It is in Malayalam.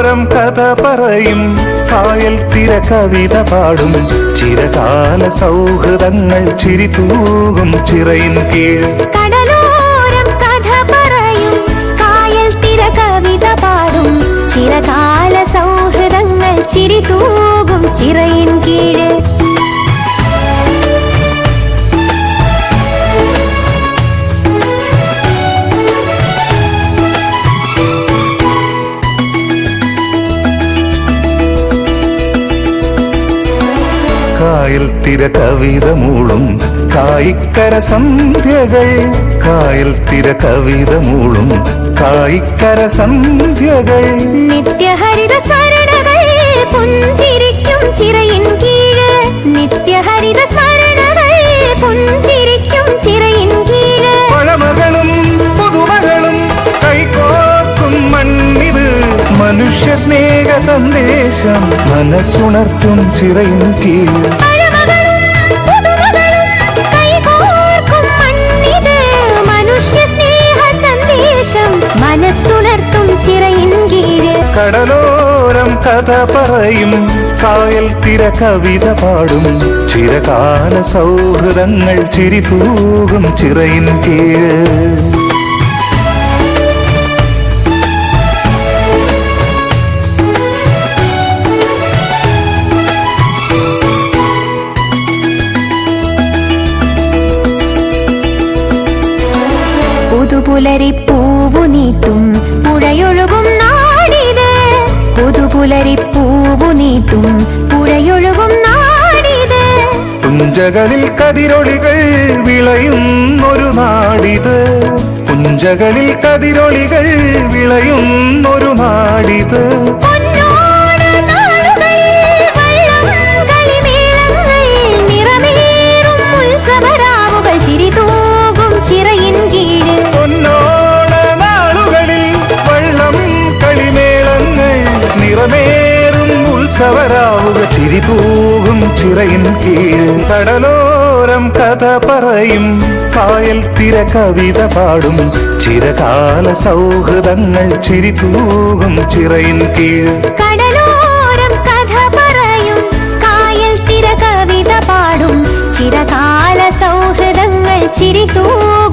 കടലോരം കഥ പറയും കായൽ തിര കവിത പാടും ചിരകാല സൗഹൃദങ്ങൾ ചിരിതൂകും ചിറയിൻ കീഴ്. കടലോരം കഥ പറയും കായൽ തിര കവിത പാടും ചിരകാല സൗഹൃദങ്ങൾ ചിരിതൂകും ചിറയിൻ കീഴ്. കായൽ തിര കവിത മൂളും കായിക്കര സന്ധ്യകൾ, കായൽ തിര കവിത മൂളും കായിക്കര സന്ധ്യകൾ. നിത്യഹരിത സ്മരണകൾ പുഞ്ചിരിക്കും ചിറയിൻ കീഴ്, നിത്യഹരിത സ്മരണകൾ പുഞ്ചിരിക്കും ചിറയിൻ കീഴ്. പഴമകളും പുതുമകളും കൈകോർക്കും മണ്ണിത്, മനുഷ്യ സ്നേഹ സന്ദേശം മനസ്സുണർത്തും ചിറയിൻ കീഴ്. മനസ്സുണർത്തും ചിറയിൻ കീഴ്. കടലോരം കഥ പറയും കായൽ തിര കവിത പാടും ചിരകാല സൗഹൃദങ്ങൾ ചിരിതൂകും ചിറയിൻ കീഴ്. പുതുപുലരി പൂവു നീട്ടും പുഴയൊഴുകും നാടിത്, പുതുപുലരി പൂവു നീട്ടും പുഴയൊഴുകും നാടിത്. പുഞ്ചകളിൽ കതിരൊളികൾ വിളയുന്നൊരു നാടിത്, പുഞ്ചകളിൽ കതിരൊളികൾ വിളയുന്നൊരു നാടിത്. ചിറയിൻ കീഴ്. പൊന്നോണ നാളുകളിൽ വള്ളം കളിമേളങ്ങൾ നിറമേറും ഉത്സവരാവുക ചിരിതൂകും ചിറയിൻ കീഴ്. കടലോരം കഥ പറയും കായൽ തിര കവിത പാടും ചിരകാല സൗഹൃദങ്ങൾ ചിരിതൂകും ചിറയിൻ കീഴ്. കടലോരം കഥ പറയും കായൽ തിര കവിത പാടും ചിരകാല സൗഹൃദങ്ങൾ ചിരിതൂകും